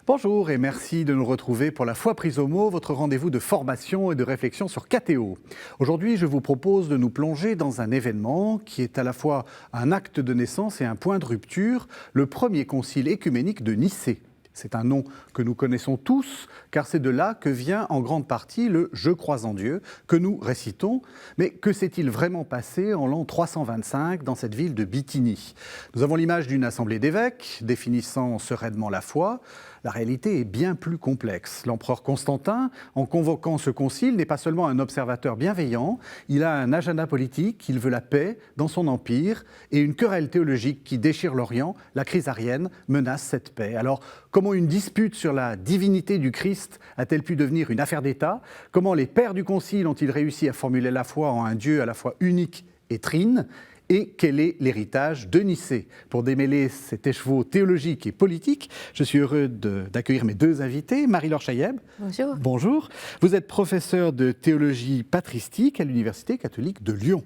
Bonjour et merci de nous retrouver pour la foi prise au mot, votre rendez-vous de formation et de réflexion sur KTO. Aujourd'hui, je vous propose de nous plonger dans un événement qui est à la fois un acte de naissance et un point de rupture, le premier concile écuménique de Nicée. C'est un nom que nous connaissons tous, car c'est de là que vient en grande partie le « Je crois en Dieu » que nous récitons. Mais que s'est-il vraiment passé en l'an 325 dans cette ville de Bithynie ? Nous avons l'image d'une assemblée d'évêques définissant sereinement la foi. La réalité est bien plus complexe. L'empereur Constantin, en convoquant ce concile, n'est pas seulement un observateur bienveillant, il a un agenda politique, il veut la paix dans son empire et une querelle théologique qui déchire l'Orient. La crise arienne menace cette paix. Alors, comment une dispute sur la divinité du Christ a-t-elle pu devenir une affaire d'État ? Comment les pères du concile ont-ils réussi à formuler la foi en un Dieu à la fois unique et trine ? Et quel est l'héritage de Nicée ? Pour démêler cet écheveau théologique et politique, je suis heureux d'accueillir mes deux invités. Marie-Laure Chailleb. Bonjour. Bonjour. Vous êtes professeur de théologie patristique à l'Université catholique de Lyon.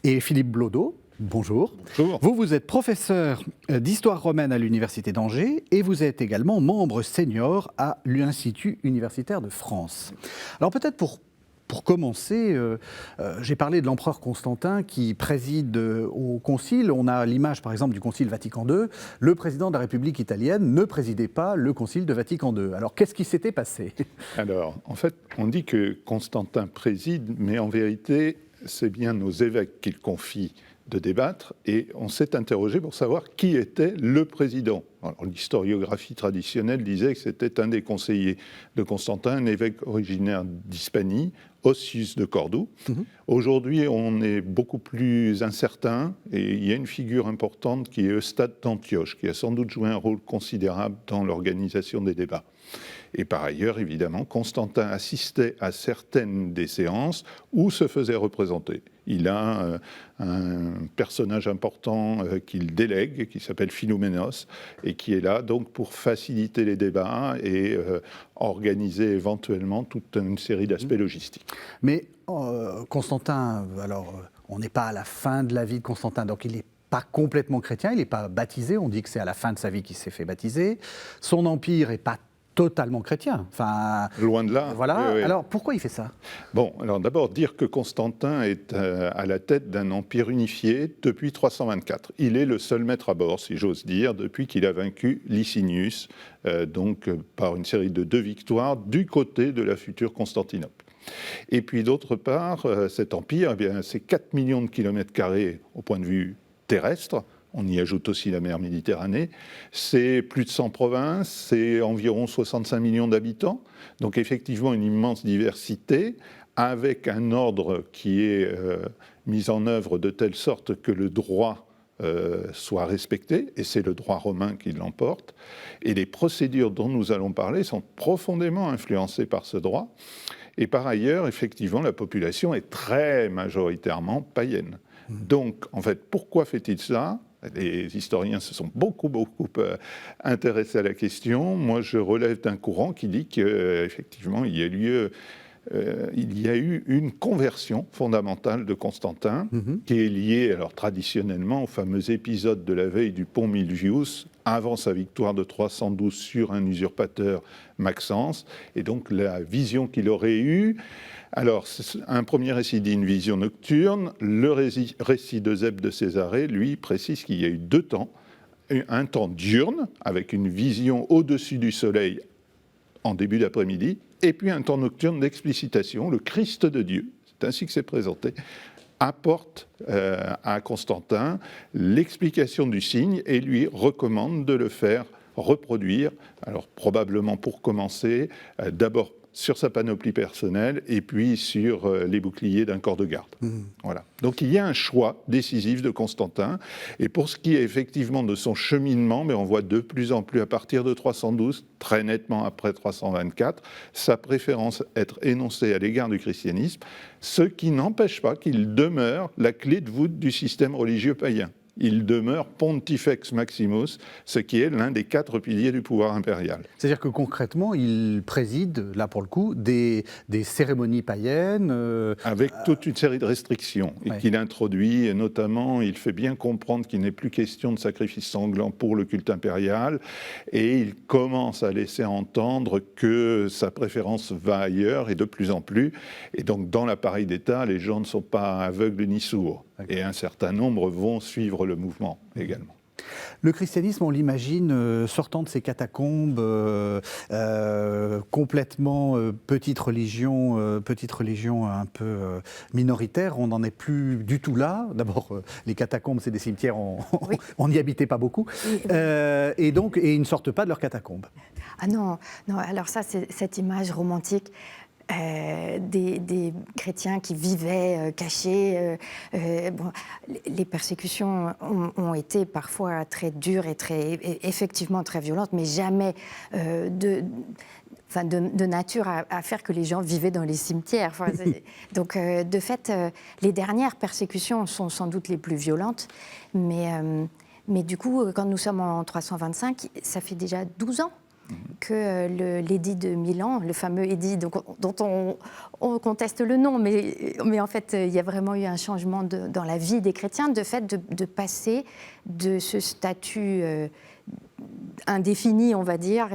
Et Philippe Blaudeau. Bonjour. Bonjour. Vous êtes professeur d'histoire romaine à l'Université d'Angers et vous êtes également membre senior à l'Institut universitaire de France. Alors peut-être pour commencer, j'ai parlé de l'empereur Constantin qui préside au concile. On a l'image, par exemple, du concile Vatican II. Le président de la République italienne ne présidait pas le concile de Vatican II. Alors, qu'est-ce qui s'était passé ? Alors, en fait, on dit que Constantin préside, mais en vérité, c'est bien nos évêques qu'il confie de débattre, et on s'est interrogé pour savoir qui était le président. Alors, l'historiographie traditionnelle disait que c'était un des conseillers de Constantin, un évêque originaire d'Hispanie, Ossius de Cordoue. Aujourd'hui, on est beaucoup plus incertain, et il y a une figure importante qui est Eustate d'Antioche, qui a sans doute joué un rôle considérable dans l'organisation des débats. Et par ailleurs, évidemment, Constantin assistait à certaines des séances où se faisait représenter. Il a un personnage important qu'il délègue, qui s'appelle Philoménos, et qui est là donc pour faciliter les débats et organiser éventuellement toute une série d'aspects logistiques. Mais Constantin, alors on n'est pas à la fin de la vie de Constantin, donc il n'est pas complètement chrétien, il n'est pas baptisé, on dit que c'est à la fin de sa vie qu'il s'est fait baptiser. Son empire n'est pas totalement chrétien. Enfin, loin de là. Voilà. Oui, oui. Alors, pourquoi il fait ça ? Bon, alors d'abord, dire que Constantin est à la tête d'un empire unifié depuis 324. Il est le seul maître à bord, si j'ose dire, depuis qu'il a vaincu Licinius, par une série de 2 victoires du côté de la future Constantinople. Et puis d'autre part, cet empire, eh bien, c'est 4 millions de kilomètres carrés au point de vue terrestre. On y ajoute aussi la mer Méditerranée. C'est plus de 100 provinces, c'est environ 65 millions d'habitants. Donc effectivement, une immense diversité, avec un ordre qui est mis en œuvre de telle sorte que le droit soit respecté, et c'est le droit romain qui l'emporte. Et les procédures dont nous allons parler sont profondément influencées par ce droit. Et par ailleurs, effectivement, la population est très majoritairement païenne. Donc, en fait, pourquoi fait-il ça ? Les historiens se sont beaucoup intéressés à la question. Moi, je relève d'un courant qui dit qu'effectivement, il y a eu une conversion fondamentale de Constantin, qui est liée, alors traditionnellement, au fameux épisode de la veille du pont Milvius, avant sa victoire de 312 sur un usurpateur, Maxence, et donc la vision qu'il aurait eue. Alors, un premier récit dit une vision nocturne. Le récit d'Eusèbe de Césarée, lui, précise qu'il y a eu 2 temps. Un temps diurne, avec une vision au-dessus du soleil en début d'après-midi, et puis un temps nocturne d'explicitation, le Christ de Dieu, c'est ainsi que c'est présenté, apporte à Constantin l'explication du signe et lui recommande de le faire reproduire. Alors, probablement pour commencer, d'abord sur sa panoplie personnelle et puis sur les boucliers d'un corps de garde. Voilà. Donc il y a un choix décisif de Constantin, et pour ce qui est effectivement de son cheminement, mais on voit de plus en plus à partir de 312, très nettement après 324, sa préférence être énoncée à l'égard du christianisme, ce qui n'empêche pas qu'il demeure la clé de voûte du système religieux païen. il demeure Pontifex Maximus, ce qui est l'un des 4 piliers du pouvoir impérial. C'est-à-dire que concrètement, il préside, là pour le coup, des cérémonies païennes. Avec toute une série de restrictions qu'il introduit, et notamment, il fait bien comprendre qu'il n'est plus question de sacrifice sanglant pour le culte impérial, et il commence à laisser entendre que sa préférence va ailleurs, et de plus en plus. Et donc, dans l'appareil d'État, les gens ne sont pas aveugles ni sourds. Et un certain nombre vont suivre le mouvement également. Le christianisme, on l'imagine sortant de ces catacombes, complètement petite religion un peu minoritaire. On n'en est plus du tout là. D'abord, les catacombes, c'est des cimetières, on n'y habitait pas beaucoup. Et ils ne sortent pas de leurs catacombes. Ah non, alors ça, c'est cette image romantique. Des chrétiens qui vivaient cachés. Les persécutions ont été parfois très dures et effectivement très violentes, mais jamais de nature à faire que les gens vivaient dans les cimetières. Donc, de fait, les dernières persécutions sont sans doute les plus violentes, mais du coup, quand nous sommes en 325, ça fait déjà 12 ans que l'édit de Milan, le fameux édit dont on conteste le nom, mais en fait, il y a vraiment eu un changement dans la vie des chrétiens, de fait de passer de ce statut indéfini, on va dire,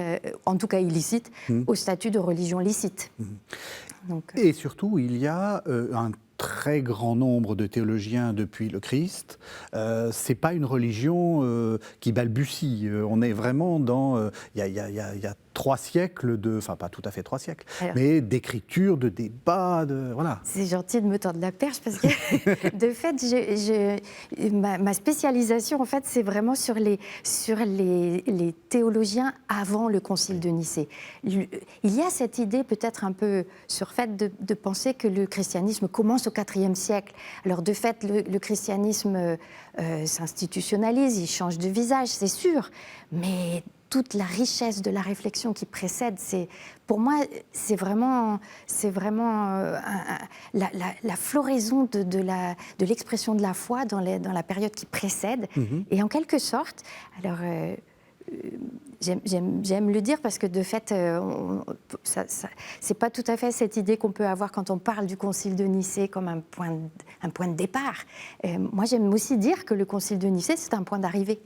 en tout cas illicite, au statut de religion licite. Et surtout, il y a un très grand nombre de théologiens depuis le Christ. C'est pas une religion qui balbutie. On est vraiment dans... Il y a 3 siècles enfin pas tout à fait 3 siècles, mais d'écriture, de débat, voilà. C'est gentil de me tendre la perche parce que de fait, ma spécialisation en fait, c'est vraiment sur les théologiens avant le Concile de Nicée. Il y a cette idée peut-être un peu surfaite de penser que le christianisme commence au IVe siècle. Alors de fait, le christianisme s'institutionnalise, il change de visage, c'est sûr, mais toute la richesse de la réflexion qui précède, pour moi, c'est vraiment la floraison de l'expression de la foi dans la période qui précède. Et en quelque sorte, alors j'aime le dire parce que de fait, c'est pas tout à fait cette idée qu'on peut avoir quand on parle du Concile de Nicée comme un point de départ. Moi, j'aime aussi dire que le Concile de Nicée, c'est un point d'arrivée.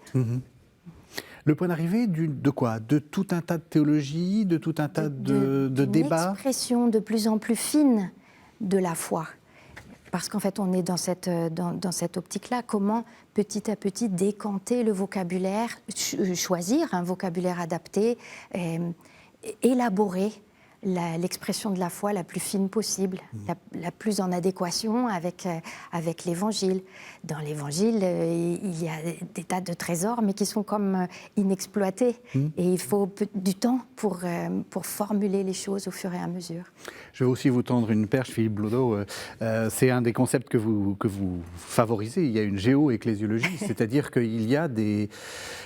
Le point d'arrivée de quoi? De tout un tas de théologies, de tout un tas de débats? Une expression de plus en plus fine de la foi. Parce qu'en fait, on est dans cette optique-là. Comment, petit à petit, décanter le vocabulaire, choisir un vocabulaire adapté, élaborer l'expression de la foi la plus fine possible, la plus en adéquation avec l'Évangile. Dans l'Évangile, il y a des tas de trésors, mais qui sont comme inexploités. Et il faut du temps pour formuler les choses au fur et à mesure. Je vais aussi vous tendre une perche, Philippe Blodeau. C'est un des concepts que vous favorisez. Il y a une géo-ecclésiologie, c'est-à-dire qu'il y a des...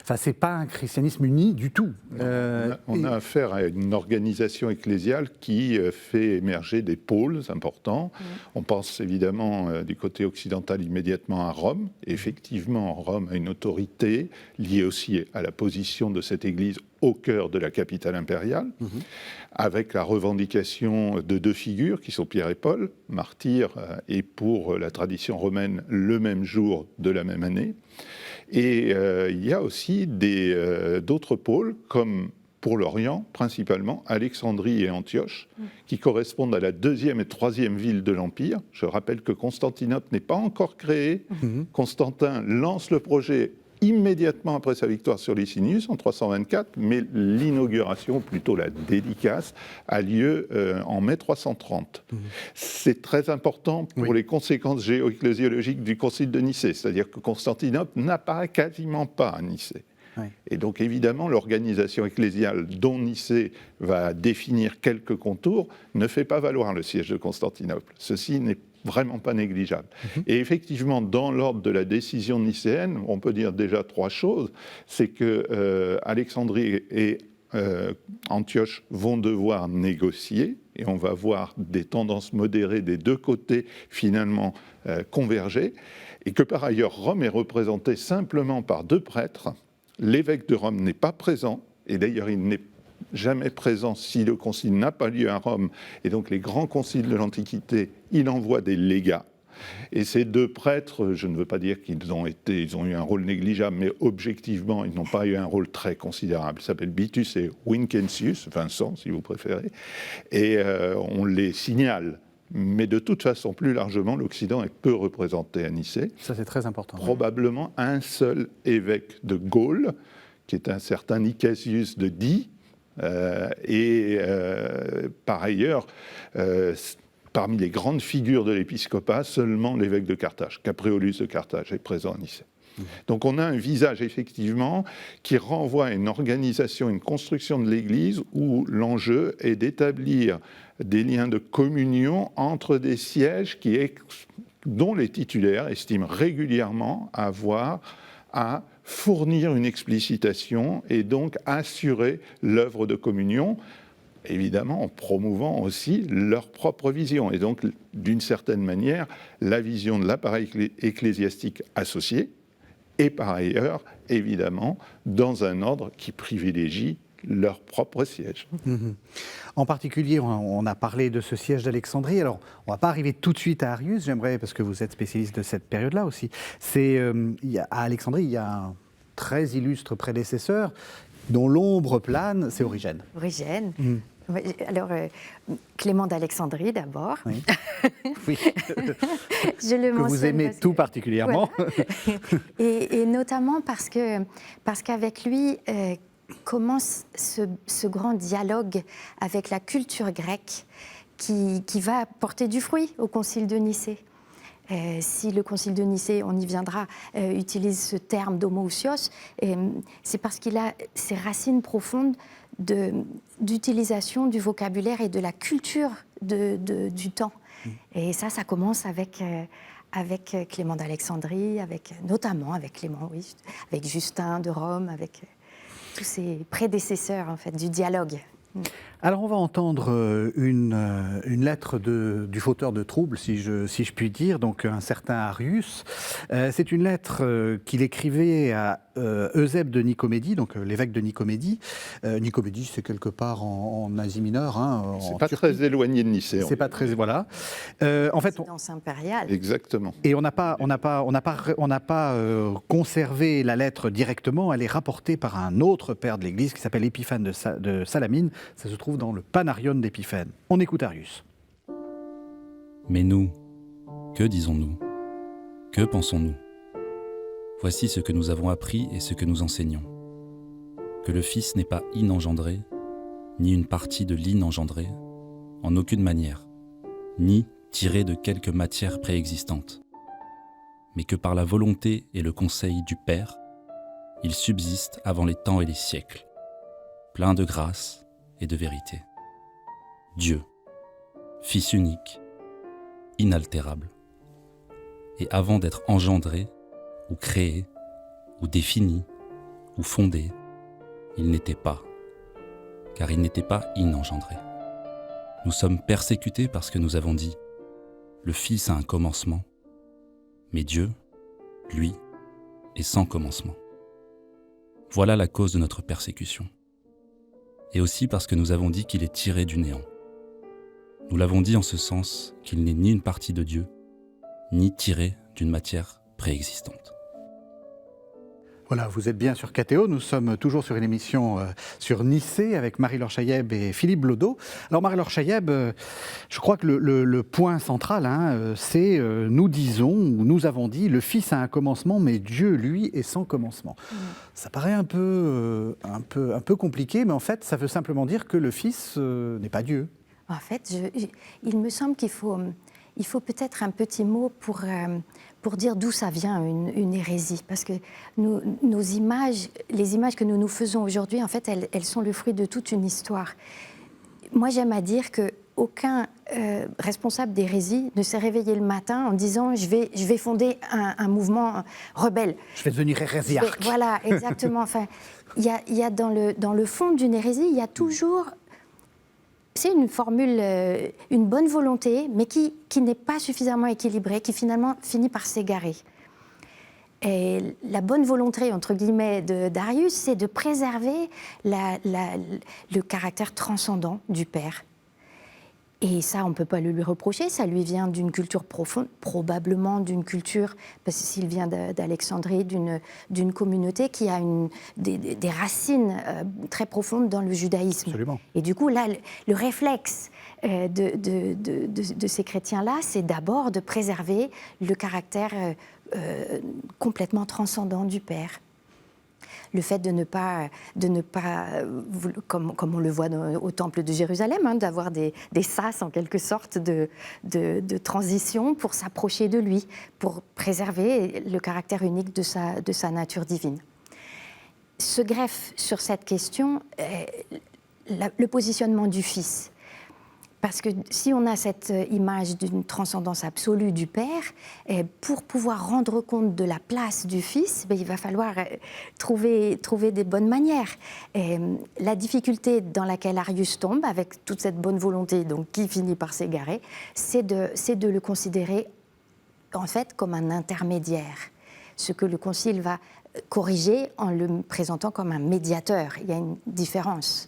Enfin, c'est pas un christianisme uni du tout. On a affaire à une organisation ecclésiale qui fait émerger des pôles importants. On pense évidemment du côté occidental immédiatement à Rome. Effectivement, Rome a une autorité liée aussi à la position de cette Église au cœur de la capitale impériale, avec la revendication de 2 figures qui sont Pierre et Paul, martyrs et pour la tradition romaine le même jour de la même année. Et il y a aussi d'autres pôles comme pour l'Orient, principalement Alexandrie et Antioche, qui correspondent à la 2e et 3e ville de l'Empire. Je rappelle que Constantinople n'est pas encore créée. Constantin lance le projet immédiatement après sa victoire sur Licinius en 324, mais l'inauguration, plutôt la dédicace, a lieu en mai 330. C'est très important pour les conséquences géo-ecclésiologiques du Concile de Nicée, c'est-à-dire que Constantinople n'apparaît quasiment pas à Nicée. Et donc évidemment, l'organisation ecclésiale dont Nicée va définir quelques contours ne fait pas valoir le siège de Constantinople. Ceci n'est vraiment pas négligeable. Et effectivement, dans l'ordre de la décision nicéenne, on peut dire déjà 3 choses. C'est que Alexandrie et Antioche vont devoir négocier, et on va voir des tendances modérées des 2 côtés finalement converger. et que par ailleurs Rome est représentée simplement par 2 prêtres. L'évêque de Rome n'est pas présent, et d'ailleurs il n'est jamais présent si le concile n'a pas lieu à Rome, et donc les grands conciles de l'Antiquité, il envoie des légats. Et ces 2 prêtres, je ne veux pas dire qu'ils ont eu un rôle négligeable, mais objectivement, ils n'ont pas eu un rôle très considérable. Ils s'appellent Vitus et Vincentius, Vincent si vous préférez, et on les signale. Mais de toute façon, plus largement, l'Occident est peu représenté à Nicée. Ça, c'est très important. Probablement un seul évêque de Gaule, qui est un certain Nicasius de Die, par ailleurs, parmi les grandes figures de l'épiscopat, seulement l'évêque de Carthage, Capreolus de Carthage, est présent à Nicée. Donc on a un visage effectivement qui renvoie à une organisation, une construction de l'Église où l'enjeu est d'établir des liens de communion entre des sièges dont les titulaires estiment régulièrement avoir à fournir une explicitation et donc assurer l'œuvre de communion, évidemment en promouvant aussi leur propre vision. Et donc, d'une certaine manière, la vision de l'appareil ecclésiastique associé, et par ailleurs, évidemment, dans un ordre qui privilégie leur propre siège. En particulier, on a parlé de ce siège d'Alexandrie. Alors, on ne va pas arriver tout de suite à Arius, j'aimerais, parce que vous êtes spécialiste de cette période-là aussi. À Alexandrie, il y a un très illustre prédécesseur dont l'ombre plane, c'est Origène. Origène. Alors, Clément d'Alexandrie d'abord. Oui. Oui. Je le que vous aimez tout particulièrement. Voilà. Et notamment parce qu'avec lui commence ce grand dialogue avec la culture grecque qui va porter du fruit au Concile de Nicée. Si le Concile de Nicée, on y viendra, utilise ce terme d'homoousios, c'est parce qu'il a ses racines profondes d'utilisation du vocabulaire et de la culture du temps. Et ça commence avec Clément d'Alexandrie, notamment avec Clément, oui, avec Justin de Rome, avec tous ses prédécesseurs en fait, du dialogue. Alors on va entendre une lettre du fauteur de troubles, si je puis dire, donc un certain Arius. C'est une lettre qu'il écrivait à Eusèbe de Nicomédie, donc l'évêque de Nicomédie. Nicomédie, c'est quelque part en Asie mineure. C'est pas très éloigné de Nicée. C'est pas très, voilà. En fait, résidence impériale. Exactement. Et on n'a pas conservé la lettre directement. Elle est rapportée par un autre père de l'Église qui s'appelle Épiphane de Salamine. Ça se trouve dans le Panarion d'Épiphène. On écoute Arius. Mais nous, que disons-nous? Que pensons-nous? Voici ce que nous avons appris et ce que nous enseignons. Que le Fils n'est pas inengendré, ni une partie de l'inengendré, en aucune manière, ni tiré de quelque matière préexistante, mais que par la volonté et le conseil du Père, il subsiste avant les temps et les siècles, plein de grâce et de vérité. Dieu, Fils unique, inaltérable. Et avant d'être engendré, ou créé, ou défini, ou fondé, il n'était pas, car il n'était pas inengendré. Nous sommes persécutés parce que nous avons dit « Le Fils a un commencement », mais Dieu, lui, est sans commencement. Voilà la cause de notre persécution. Et aussi parce que nous avons dit qu'il est tiré du néant. Nous l'avons dit en ce sens qu'il n'est ni une partie de Dieu, ni tiré d'une matière préexistante. Voilà, vous êtes bien sur KTO, nous sommes toujours sur une émission sur Nicée avec Marie-Laure Chaïeb et Philippe Blodeau. Alors Marie-Laure Chaïeb, je crois que le point central, c'est nous disons, ou nous avons dit, le Fils a un commencement, mais Dieu, lui, est sans commencement. Ça paraît un peu compliqué, mais en fait, ça veut simplement dire que le Fils n'est pas Dieu. En fait, il me semble qu'il faut peut-être un petit mot pour dire d'où ça vient une hérésie. Parce que les images que nous nous faisons aujourd'hui, en fait, elles sont le fruit de toute une histoire. Moi, j'aime à dire qu'aucun responsable d'hérésie ne s'est réveillé le matin en disant « je vais fonder un mouvement rebelle ». Je vais devenir hérésiarque. Voilà, exactement. Enfin, il y a dans le fond d'une hérésie, il y a toujours... C'est une formule, une bonne volonté, mais qui n'est pas suffisamment équilibrée, qui finalement finit par s'égarer. Et la bonne volonté, entre guillemets, d'Arius, c'est de préserver le caractère transcendant du père. Et ça, on ne peut pas le lui reprocher, ça lui vient d'une culture profonde, probablement d'une culture, parce qu'il vient d'Alexandrie, d'une communauté qui a des racines très profondes dans le judaïsme. Absolument. Et du coup, là, le réflexe de ces chrétiens-là, c'est d'abord de préserver le caractère complètement transcendant du Père. Le fait de ne pas comme on le voit au temple de Jérusalem, hein, d'avoir des sas en quelque sorte de transition pour s'approcher de lui, pour préserver le caractère unique de sa nature divine. Se greffe sur cette question le positionnement du Fils. Parce que si on a cette image d'une transcendance absolue du Père, pour pouvoir rendre compte de la place du Fils, il va falloir trouver des bonnes manières. La difficulté dans laquelle Arius tombe, avec toute cette bonne volonté donc, qui finit par s'égarer, c'est de le considérer en fait comme un intermédiaire. Ce que le Concile va corriger en le présentant comme un médiateur. Il y a une différence.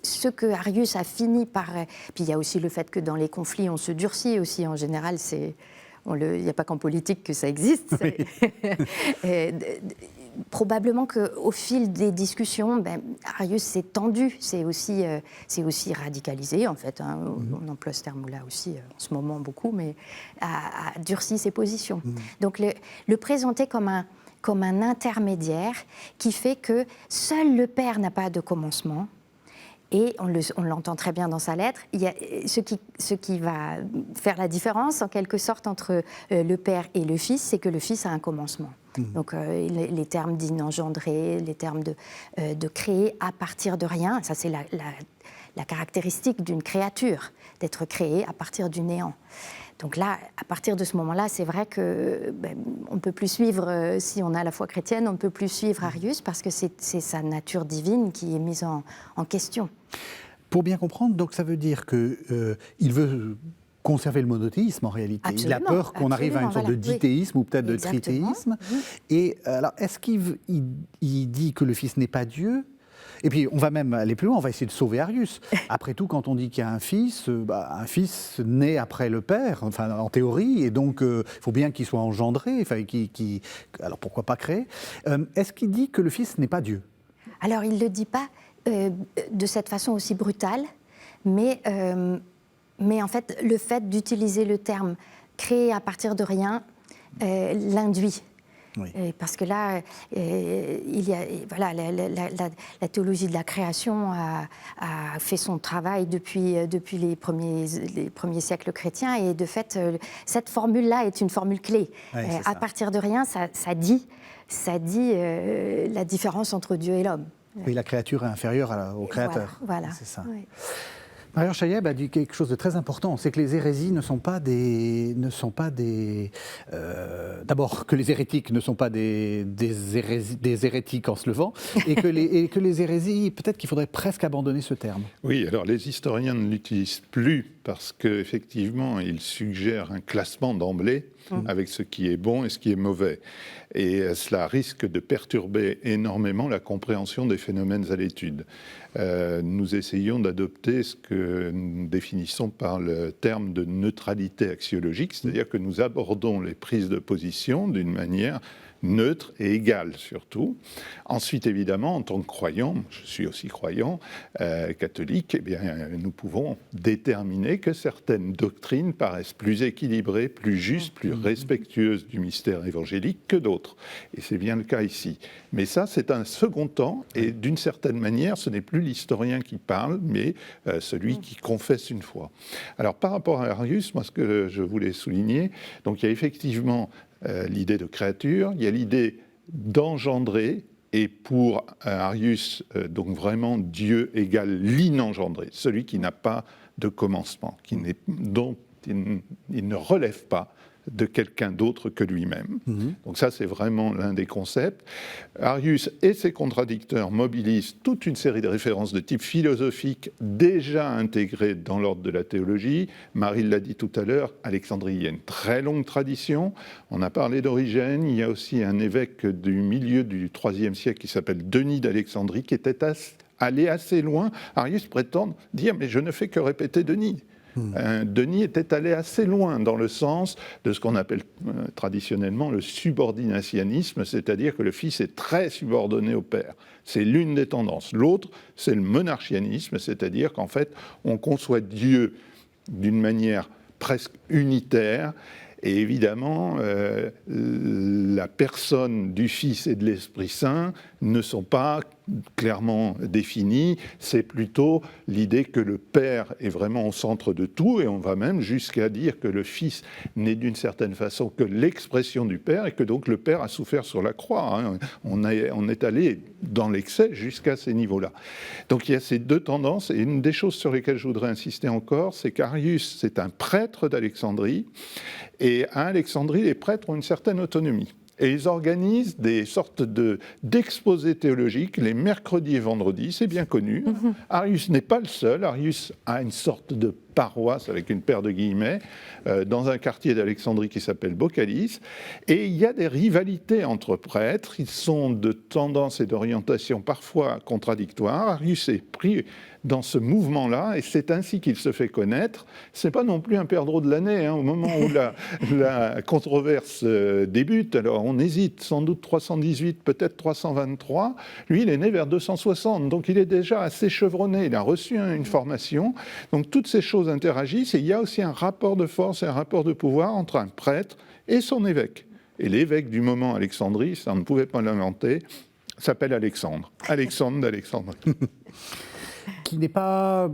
Ce que Arius a fini par... Puis il y a aussi le fait que dans les conflits, on se durcit aussi. En général, il n'y a pas qu'en politique que ça existe. Oui. Probablement qu'au fil des discussions, Arius s'est tendu, c'est aussi radicalisé, en fait. Hein. On emploie ce terme-là aussi en ce moment beaucoup, mais a durci ses positions. Donc le présenter comme un intermédiaire qui fait que seul le Père n'a pas de commencement. Et on l'entend très bien dans sa lettre, il y a ce qui va faire la différence, en quelque sorte, entre le Père et le Fils, c'est que le Fils a un commencement. Donc les termes d'inengendrer, les termes de créer à partir de rien, ça c'est la caractéristique d'une créature, d'être créée à partir du néant. Donc là, à partir de ce moment-là, c'est vrai qu'on ne peut plus suivre, si on a la foi chrétienne, on ne peut plus suivre Arius parce que c'est sa nature divine qui est mise en question. Pour bien comprendre, donc ça veut dire qu'il veut conserver le monothéisme en réalité. Absolument, il a peur qu'on arrive à une sorte de dithéisme ou peut-être de trithéisme. Et alors, est-ce qu'il dit que le Fils n'est pas Dieu ? Et puis, on va même aller plus loin, on va essayer de sauver Arius. Après tout, quand on dit qu'il y a un fils naît après le père, enfin, en théorie, et donc il faut bien qu'il soit engendré, enfin, alors pourquoi pas créé. Est-ce qu'il dit que le Fils n'est pas Dieu ? Alors, il ne le dit pas de cette façon aussi brutale, mais en fait, le fait d'utiliser le terme « créé à partir de rien » l'induit. Oui. Parce que là, il y a, voilà, la théologie de la création a fait son travail depuis les premiers siècles chrétiens, et de fait, cette formule-là est une formule clé. Oui, à partir de rien, ça dit la différence entre Dieu et l'homme. Oui, la créature est inférieure au Créateur. Voilà. C'est ça. Oui. Marie-Laure Chailleb a dit quelque chose de très important, c'est que les hérésies ne sont pas des d'abord que les hérétiques ne sont pas des hérétiques en se levant, et que les hérésies, peut-être qu'il faudrait presque abandonner ce terme. Oui, alors les historiens ne l'utilisent plus parce qu'effectivement, ils suggèrent un classement d'emblée avec ce qui est bon et ce qui est mauvais. Et cela risque de perturber énormément la compréhension des phénomènes à l'étude. Nous essayons d'adopter ce que nous définissons par le terme de neutralité axiologique, c'est-à-dire que nous abordons les prises de position d'une manière neutre et égale surtout. Ensuite, évidemment, en tant que croyant, je suis aussi croyant, catholique, eh bien, nous pouvons déterminer que certaines doctrines paraissent plus équilibrées, plus justes, plus respectueuses du mystère évangélique que d'autres. Et c'est bien le cas ici. Mais ça, c'est un second temps, et d'une certaine manière, ce n'est plus l'historien qui parle, mais celui qui confesse une foi. Alors, par rapport à Arius, moi, ce que je voulais souligner, donc il y a effectivement l'idée de créature, il y a l'idée d'engendrer, et pour Arius, donc vraiment Dieu égale l'inengendré, celui qui n'a pas de commencement, dont il ne relève pas de quelqu'un d'autre que lui-même. Donc ça, c'est vraiment l'un des concepts. Arius et ses contradicteurs mobilisent toute une série de références de type philosophique déjà intégrées dans l'ordre de la théologie. Marie l'a dit tout à l'heure, Alexandrie, il y a une très longue tradition. On a parlé d'Origène, il y a aussi un évêque du milieu du IIIe siècle qui s'appelle Denis d'Alexandrie, qui était allé assez loin. Arius prétend dire « mais je ne fais que répéter Denis ». Denis était allé assez loin dans le sens de ce qu'on appelle traditionnellement le subordinationnisme, c'est-à-dire que le Fils est très subordonné au Père. C'est l'une des tendances. L'autre, c'est le monarchianisme, c'est-à-dire qu'en fait, on conçoit Dieu d'une manière presque unitaire. Et évidemment, la personne du Fils et de l'Esprit Saint ne sont pas clairement définies. C'est plutôt l'idée que le Père est vraiment au centre de tout, et on va même jusqu'à dire que le Fils n'est d'une certaine façon que l'expression du Père, et que donc le Père a souffert sur la croix. On est allé dans l'excès jusqu'à ces niveaux-là. Donc il y a ces deux tendances, et une des choses sur lesquelles je voudrais insister encore, c'est qu'Arius, c'est un prêtre d'Alexandrie, et à Alexandrie, les prêtres ont une certaine autonomie. Et ils organisent des sortes d'exposés théologiques les mercredis et vendredis, c'est bien connu. Arius n'est pas le seul. Arius a une sorte de paroisse, avec une paire de guillemets, dans un quartier d'Alexandrie qui s'appelle Bocalis. Et il y a des rivalités entre prêtres. Ils sont de tendance et d'orientation parfois contradictoires. Arius est pris dans ce mouvement-là, et c'est ainsi qu'il se fait connaître. C'est pas non plus un perdreau de l'année, au moment où la controverse débute. Alors on hésite, sans doute 318, peut-être 323. Lui, il est né vers 260, donc il est déjà assez chevronné. Il a reçu une formation. Donc toutes ces choses interagissent, et il y a aussi un rapport de force et un rapport de pouvoir entre un prêtre et son évêque. Et l'évêque du moment Alexandrie, ça on ne pouvait pas l'inventer, s'appelle Alexandre. Alexandre d'Alexandrie. Qui n'est pas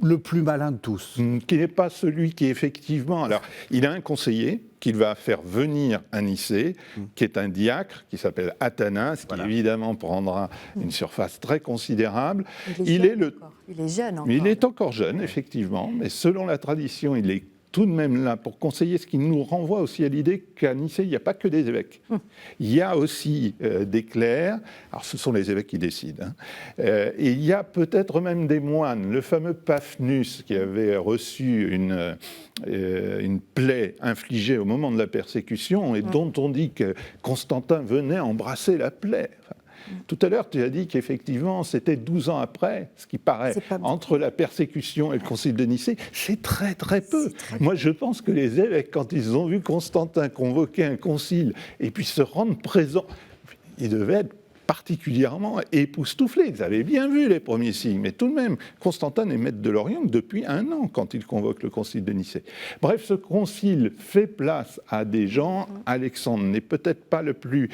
le plus malin de tous. Qui n'est pas celui qui, effectivement... Alors, il a un conseiller qu'il va faire venir à Nicée, qui est un diacre, qui s'appelle Athanas, qui évidemment prendra une surface très considérable. Il est jeune encore. Il est encore jeune, effectivement, mais selon la tradition, il est tout de même là pour conseiller, ce qui nous renvoie aussi à l'idée qu'à Nicée, il n'y a pas que des évêques. Il y a aussi des clercs, alors ce sont les évêques qui décident, et il y a peut-être même des moines. Le fameux Paphnus, qui avait reçu une plaie infligée au moment de la persécution, et dont on dit que Constantin venait embrasser la plaie. Tout à l'heure, tu as dit qu'effectivement, c'était 12 ans après, ce qui paraît, entre la persécution et le concile de Nicée, c'est très très peu. Moi, je pense que les évêques, quand ils ont vu Constantin convoquer un concile et puis se rendre présents, ils devaient être particulièrement époustouflés. Ils avaient bien vu les premiers signes, mais tout de même, Constantin est maître de l'Orient depuis 1 an quand il convoque le concile de Nicée. Bref, ce concile fait place à des gens. Alexandre n'est peut-être pas le plus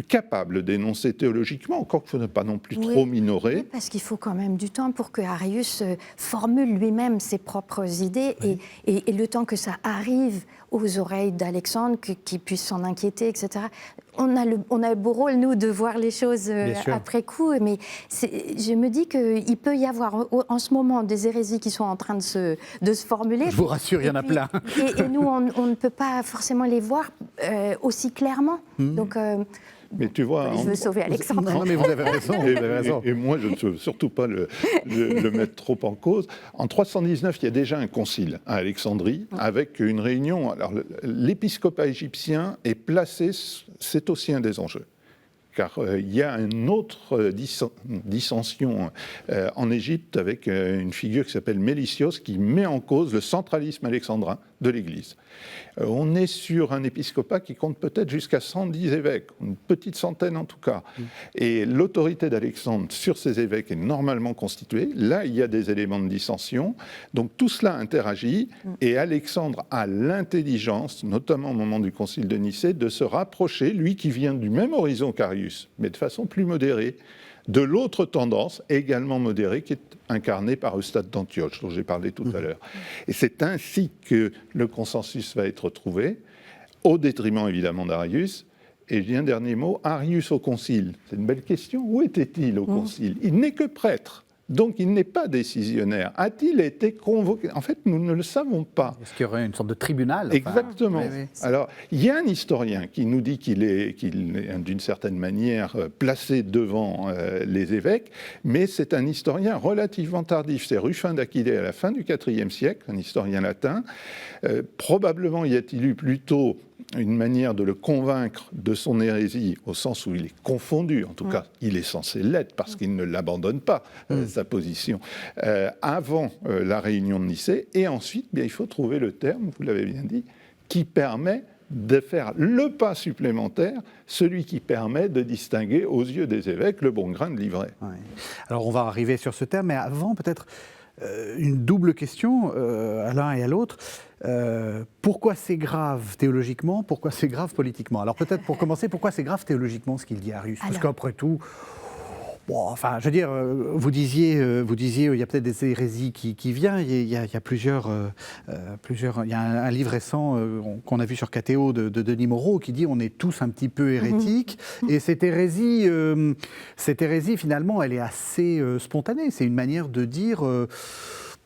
capable d'énoncer théologiquement, encore qu'il ne faut pas non plus trop minorer. Oui, parce qu'il faut quand même du temps pour que Arius formule lui-même ses propres idées, et le temps que ça arrive aux oreilles d'Alexandre, qu'il puisse s'en inquiéter, etc. On a le beau rôle, nous, de voir les choses après coup, mais je me dis qu'il peut y avoir en ce moment des hérésies qui sont en train de se formuler. Je vous rassure, il y en a plein. Et nous, on ne peut pas forcément les voir aussi clairement. Donc, mais tu vois, je veux sauver Alexandre. Non, mais vous avez raison. Et moi, je ne veux surtout pas le mettre trop en cause. En 319, il y a déjà un concile à Alexandrie, avec une réunion. Alors, l'épiscopat égyptien est placé, c'est aussi un des enjeux. Car il y a une autre dissension en Égypte avec une figure qui s'appelle Mélicios, qui met en cause le centralisme alexandrin de l'Église. On est sur un épiscopat qui compte peut-être jusqu'à 110 évêques, une petite centaine en tout cas. Et l'autorité d'Alexandre sur ces évêques est normalement constituée. Là, il y a des éléments de dissension. Donc tout cela interagit, et Alexandre a l'intelligence, notamment au moment du concile de Nicée, de se rapprocher, lui qui vient du même horizon qu'Arius, mais de façon plus modérée, de l'autre tendance, également modérée, qui est incarnée par Eustate d'Antioche, dont j'ai parlé tout à l'heure. Et c'est ainsi que le consensus va être trouvé, au détriment évidemment d'Arius. Et je dis un dernier mot, Arius au concile, c'est une belle question. Où était-il au concile ? Il n'est que prêtre. Donc il n'est pas décisionnaire. A-t-il été convoqué? En fait, nous ne le savons pas. Est-ce qu'il y aurait une sorte de tribunal? Exactement. Oui, oui. Alors, il y a un historien qui nous dit qu'il est d'une certaine manière placé devant les évêques, mais c'est un historien relativement tardif. C'est Ruffin d'Aquilée à la fin du IVe siècle, un historien latin. Probablement y a-t-il eu plutôt une manière de le convaincre de son hérésie, au sens où il est confondu, en tout cas, il est censé l'être, parce qu'il ne l'abandonne pas, sa position, avant la réunion de Nicée, et ensuite, bien, il faut trouver le terme, vous l'avez bien dit, qui permet de faire le pas supplémentaire, celui qui permet de distinguer aux yeux des évêques le bon grain de l'ivraie. Oui. Alors on va arriver sur ce terme, mais avant peut-être une double question à l'un et à l'autre. Pourquoi c'est grave théologiquement, pourquoi c'est grave politiquement? Alors peut-être pour commencer, pourquoi c'est grave théologiquement ce qu'il dit Arius? Parce qu'après tout, bon, enfin, je veux dire, vous disiez, il y a peut-être des hérésies qui viennent. Il y a plusieurs. Il y a un livre récent qu'on a vu sur KTO de Denis Moreau qui dit on est tous un petit peu hérétiques. Et cette hérésie, finalement, elle est assez spontanée. C'est une manière de dire.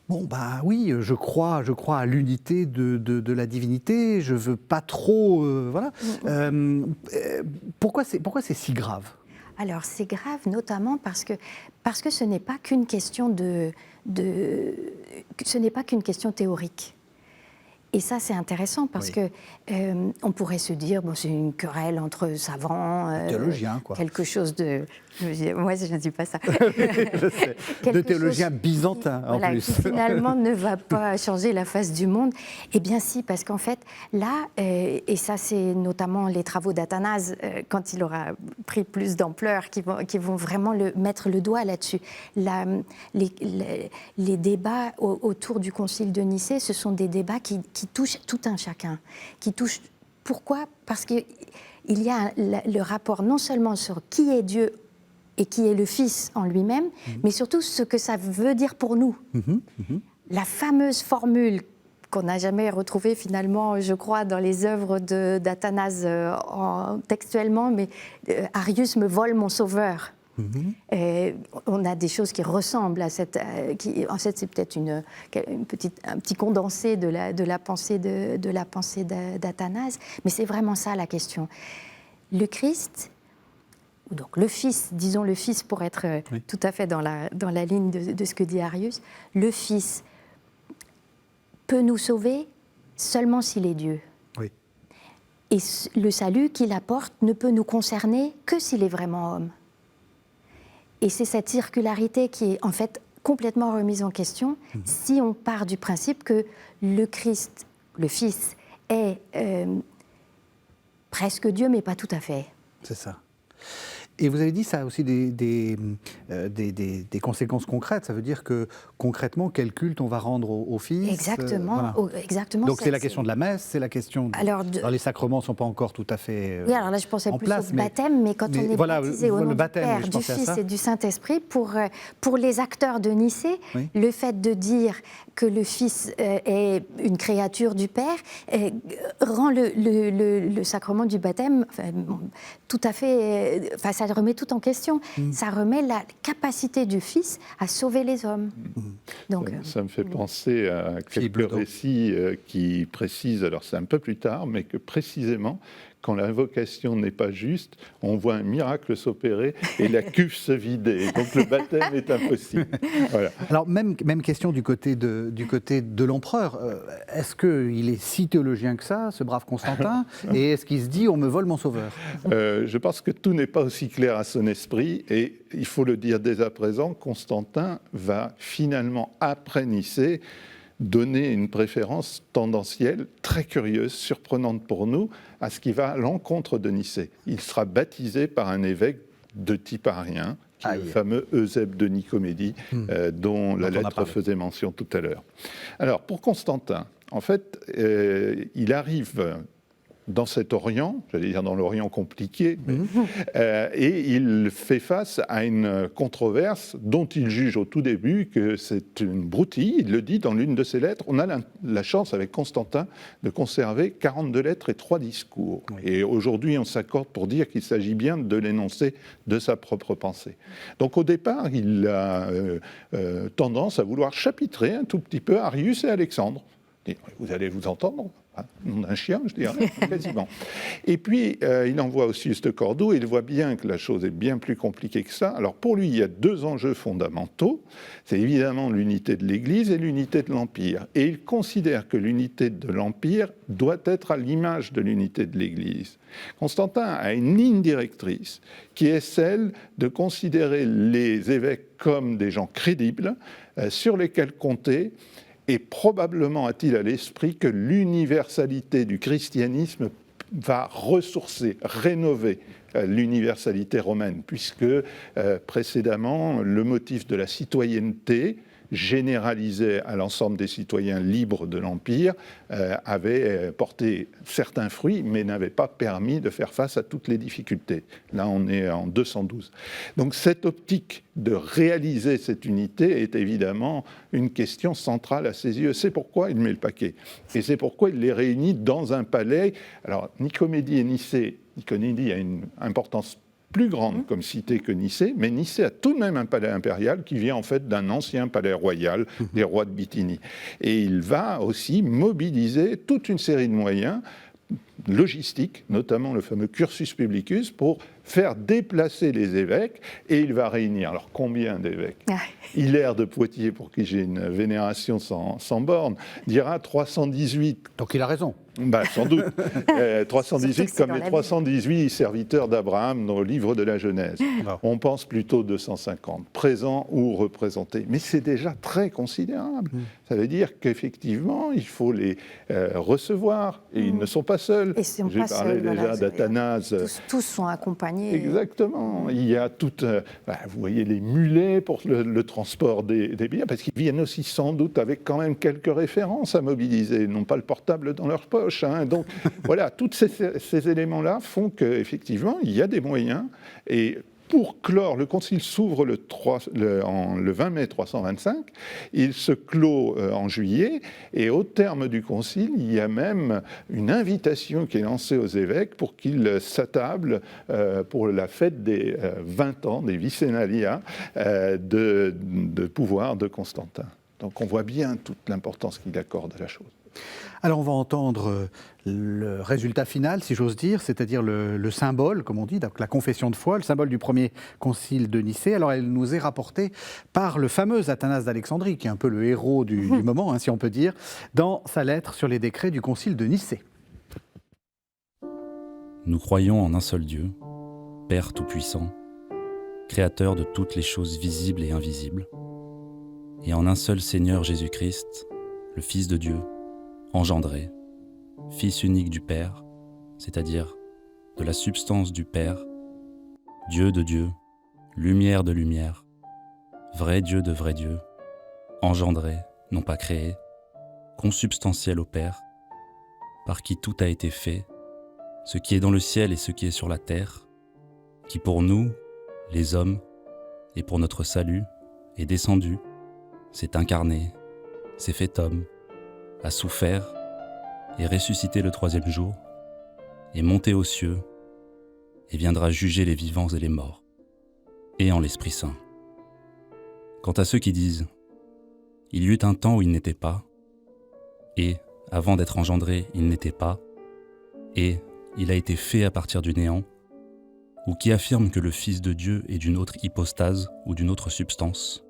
Bon, bah oui, je crois à l'unité de la divinité. Je veux pas trop, voilà. Pourquoi c'est si grave? Alors c'est grave notamment parce que ce n'est pas qu'une question ce n'est pas qu'une question théorique. Et ça c'est intéressant parce que on pourrait se dire bon c'est une querelle entre savants, théologiens quoi. Quelque chose de moi je ne dis pas ça. De théologiens byzantins en plus. Qui finalement ne va pas changer la face du monde. Eh bien si, parce qu'en fait, là, et ça c'est notamment les travaux d'Athanase, quand il aura pris plus d'ampleur, qui vont vraiment mettre le doigt là-dessus. Les débats autour du concile de Nicée, ce sont des débats qui touchent tout un chacun. Pourquoi? Parce qu'il y a le rapport non seulement sur qui est Dieu et qui est le Fils en lui-même, mais surtout ce que ça veut dire pour nous. La fameuse formule qu'on n'a jamais retrouvée finalement, je crois, dans les œuvres d'Athanase textuellement, mais Arius me vole mon sauveur. On a des choses qui ressemblent à cette... en fait, c'est peut-être un petit condensé de la pensée d'Athanase, mais c'est vraiment ça la question. Le Christ... Donc le Fils, disons le Fils pour être tout à fait dans la ligne de ce que dit Arius, le Fils peut nous sauver seulement s'il est Dieu. Oui. Et le salut qu'il apporte ne peut nous concerner que s'il est vraiment homme. Et c'est cette circularité qui est en fait complètement remise en question si on part du principe que le Christ, le Fils, est presque Dieu mais pas tout à fait. C'est ça. Et vous avez dit ça a aussi des conséquences concrètes. Ça veut dire que concrètement, quel culte on va rendre au Fils? Exactement. Voilà. Exactement. Donc c'est la question de la messe, c'est la question... Alors les sacrements ne sont pas encore tout à fait oui, alors là je pensais plus au baptême, mais quand on est baptisé au nom du Père, du Fils et du Saint-Esprit, pour les acteurs de Nicée, le fait de dire que le Fils est une créature du Père rend le sacrement du baptême tout à fait... ça remet tout en question. Ça remet la capacité du Fils à sauver les hommes. Donc, ça me fait penser à quelques récits qui précisent, alors c'est un peu plus tard, mais que précisément, quand l'invocation n'est pas juste, on voit un miracle s'opérer et la cuve se vider. Donc le baptême est impossible. Voilà. Alors même question du côté de l'empereur. Est-ce qu'il est si théologien que ça, ce brave Constantin? Et est-ce qu'il se dit « on me vole mon sauveur » Je pense que tout n'est pas aussi clair à son esprit. Et il faut le dire dès à présent, Constantin va finalement, après Nicée, donner une préférence tendancielle, très curieuse, surprenante pour nous, à ce qui va à l'encontre de Nicée. Il sera baptisé par un évêque de type arien, qui est le fameux Eusèbe de Nicomédie, dont la lettre faisait mention tout à l'heure. Alors, pour Constantin, en fait, il arrive dans cet Orient, j'allais dire dans l'Orient compliqué, et il fait face à une controverse dont il juge au tout début que c'est une broutille. Il le dit dans l'une de ses lettres. On a la chance avec Constantin de conserver 42 lettres et 3 discours. Oui. Et aujourd'hui, on s'accorde pour dire qu'il s'agit bien de l'énoncé de sa propre pensée. Donc au départ, il a tendance à vouloir chapitrer un tout petit peu Arius et Alexandre. Et vous allez vous entendre, nom d'un chien, je dirais, quasiment. Et puis, il envoie aussi Auguste Cordoue, et il voit bien que la chose est bien plus compliquée que ça. Alors, pour lui, il y a 2 enjeux fondamentaux. C'est évidemment l'unité de l'Église et l'unité de l'Empire. Et il considère que l'unité de l'Empire doit être à l'image de l'unité de l'Église. Constantin a une ligne directrice qui est celle de considérer les évêques comme des gens crédibles, sur lesquels compter. Et probablement a-t-il à l'esprit que l'universalité du christianisme va ressourcer, rénover l'universalité romaine, puisque précédemment, le motif de la citoyenneté, généralisé à l'ensemble des citoyens libres de l'Empire, avait porté certains fruits, mais n'avait pas permis de faire face à toutes les difficultés. Là, on est en 212. Donc cette optique de réaliser cette unité est évidemment une question centrale à ses yeux. C'est pourquoi il met le paquet. Et c'est pourquoi il les réunit dans un palais. Alors, Nicomédie et Nicée, Nicomédie a une importance plus grande comme cité que Nicée, mais Nicée a tout de même un palais impérial qui vient en fait d'un ancien palais royal des rois de Bithynie. Et il va aussi mobiliser toute une série de moyens logistiques, notamment le fameux cursus publicus, pour faire déplacer les évêques, et il va réunir, alors combien d'évêques ? Hilaire de Poitiers, pour qui j'ai une vénération sans borne, dira 318. Donc il a raison. Sans doute. 318 comme les 318 serviteurs d'Abraham dans le livre de la Genèse. Non. On pense plutôt 250, présents ou représentés. Mais c'est déjà très considérable. Ça veut dire qu'effectivement, il faut les recevoir. Et ils ne sont pas seuls. J'ai parlé déjà d'Athanase. Tous sont accompagnés. Exactement. Il y a toutes, vous voyez, les mulets pour le transport des biens, parce qu'ils viennent aussi sans doute avec quand même quelques références à mobiliser, non pas le portable dans leur poche. Donc voilà, tous ces éléments-là font qu'effectivement, il y a des moyens. Et pour clore, le concile s'ouvre le 20 mai 325, il se clôt en juillet, et au terme du concile, il y a même une invitation qui est lancée aux évêques pour qu'ils s'attablent pour la fête des 20 ans, des Vicenalia, de pouvoir de Constantin. Donc on voit bien toute l'importance qu'il accorde à la chose. Alors on va entendre le résultat final, si j'ose dire, c'est-à-dire le symbole, comme on dit, donc la confession de foi, le symbole du premier concile de Nicée. Alors elle nous est rapportée par le fameux Athanase d'Alexandrie, qui est un peu le héros du moment, si on peut dire, dans sa lettre sur les décrets du concile de Nicée. Nous croyons en un seul Dieu, Père Tout-Puissant, Créateur de toutes les choses visibles et invisibles, et en un seul Seigneur Jésus-Christ, le Fils de Dieu, engendré, Fils unique du Père, c'est-à-dire de la substance du Père, Dieu de Dieu, lumière de lumière, vrai Dieu de vrai Dieu, engendré, non pas créé, consubstantiel au Père, par qui tout a été fait, ce qui est dans le ciel et ce qui est sur la terre, qui pour nous, les hommes, et pour notre salut, est descendu, s'est incarné, s'est fait homme, a souffert, est ressuscité le 3e jour, est monté aux cieux, et viendra juger les vivants et les morts, et en l'Esprit Saint. Quant à ceux qui disent « Il y eut un temps où il n'était pas », et, avant d'être engendré, il n'était pas, et il a été fait à partir du néant, ou qui affirment que le Fils de Dieu est d'une autre hypostase ou d'une autre substance,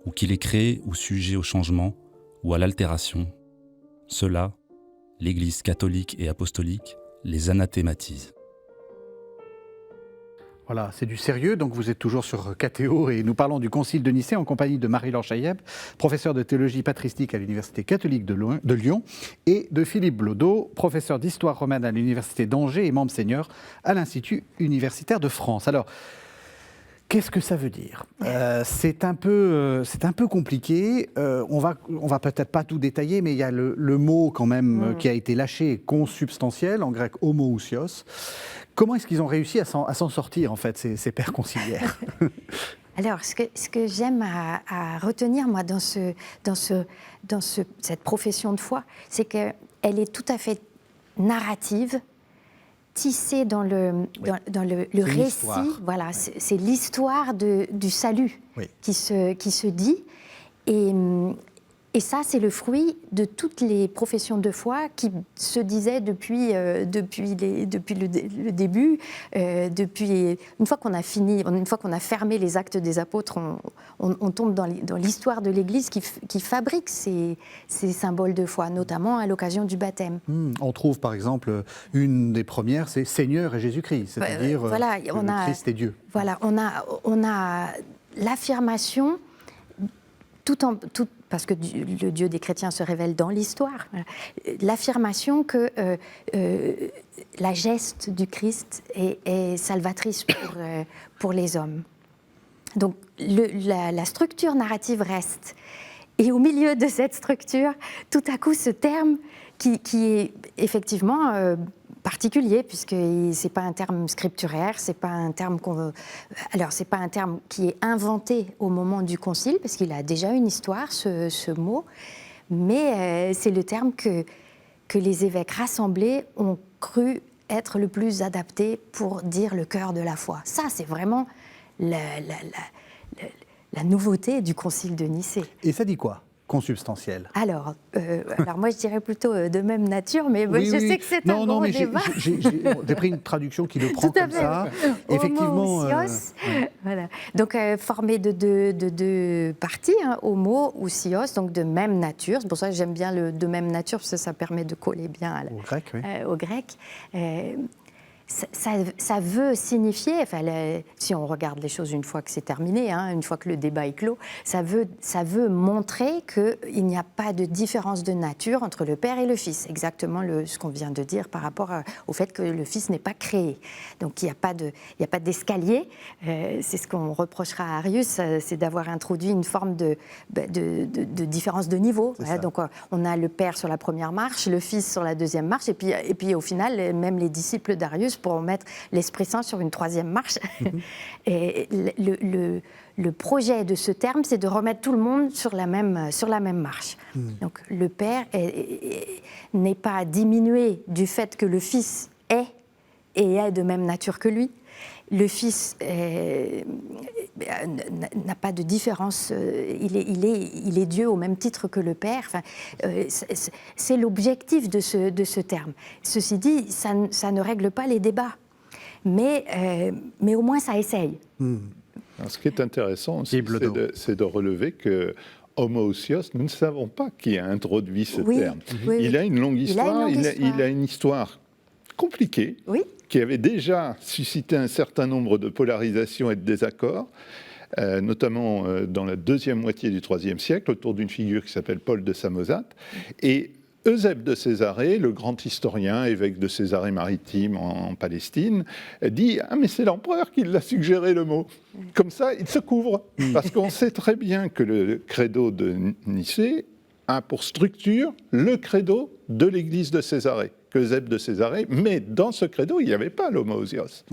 ou qu'il est créé ou sujet au changement ou à l'altération, ceux-là, l'Église catholique et apostolique les anathématise. Voilà, c'est du sérieux, donc vous êtes toujours sur KTO et nous parlons du Concile de Nicée en compagnie de Marie-Laure Chailleb, professeure de théologie patristique à l'Université catholique de Lyon, et de Philippe Blodeau, professeur d'histoire romaine à l'Université d'Angers et membre senior à l'Institut universitaire de France. Alors, Qu'est-ce que ça veut dire? C'est un peu compliqué. On va peut-être pas tout détailler, mais il y a le mot quand même qui a été lâché, consubstantiel, en grec homoousios. Comment est-ce qu'ils ont réussi à s'en sortir, en fait, ces pères conciliaires? Alors, ce que j'aime à retenir, moi, dans cette profession de foi, c'est qu'elle est tout à fait narrative, tissée dans le récit. Voilà, oui. C'est l'histoire du salut qui se dit. Et ça, c'est le fruit de toutes les professions de foi qui se disaient depuis le début. Une fois qu'on a fini, une fois qu'on a fermé les Actes des Apôtres, on tombe dans l'histoire de l'Église qui fabrique ces symboles de foi, notamment à l'occasion du baptême. On trouve par exemple une des premières, c'est Seigneur et Jésus-Christ, c'est-à-dire le Christ est Dieu. Voilà, on a l'affirmation parce que le Dieu des chrétiens se révèle dans l'histoire, l'affirmation que la geste du Christ est salvatrice pour les hommes. Donc la structure narrative reste. Et au milieu de cette structure, tout à coup, ce terme qui est effectivement particulier, puisque c'est pas un terme scripturaire, c'est pas un terme c'est pas un terme qui est inventé au moment du concile, parce qu'il a déjà une histoire, ce mot, mais c'est le terme que les évêques rassemblés ont cru être le plus adapté pour dire le cœur de la foi. Ça, c'est vraiment la nouveauté du concile de Nicée. Et ça dit quoi? Consubstantiel. Alors moi je dirais plutôt de même nature, mais je sais que c'est un gros débat. J'ai pris une traduction qui le prend comme ça. Effectivement. Voilà. Donc formé de deux parties, homo ou sios, donc de même nature. C'est pour ça que j'aime bien le de même nature, parce que ça permet de coller bien au grec. Ça veut signifier, si on regarde les choses une fois que c'est terminé, une fois que le débat est clos, ça veut montrer qu'il n'y a pas de différence de nature entre le Père et le Fils, exactement ce qu'on vient de dire par rapport au fait que le Fils n'est pas créé. Donc il n'y a pas d'escalier, c'est ce qu'on reprochera à Arius, c'est d'avoir introduit une forme de différence de niveau. Donc on a le Père sur la première marche, le Fils sur la deuxième marche, et puis au final, même les disciples d'Arius pour mettre l'Esprit Saint sur une troisième marche. Et le projet de ce terme, c'est de remettre tout le monde sur la même marche. Donc le Père n'est pas diminué du fait que le Fils est de même nature que lui. Le Fils n'a pas de différence, il est Dieu au même titre que le Père. C'est l'objectif de ce terme. Ceci dit, ça ne règle pas les débats, mais au moins ça essaye. Alors, ce qui est intéressant, c'est de relever que homoousios, nous ne savons pas qui a introduit ce terme. Il a une longue histoire, il a une histoire compliquée. Qui avait déjà suscité un certain nombre de polarisations et de désaccords, notamment dans la deuxième moitié du IIIe siècle, autour d'une figure qui s'appelle Paul de Samosate. Et Eusèbe de Césarée, le grand historien, évêque de Césarée-Maritime en Palestine, dit « Ah, mais c'est l'empereur qui l'a suggéré le mot ». Comme ça, il se couvre, parce qu'on sait très bien que le credo de Nicée a pour structure le credo de l'église de Césarée. Eusèbe de Césarée, mais dans ce credo, il n'y avait pas l'homoousios.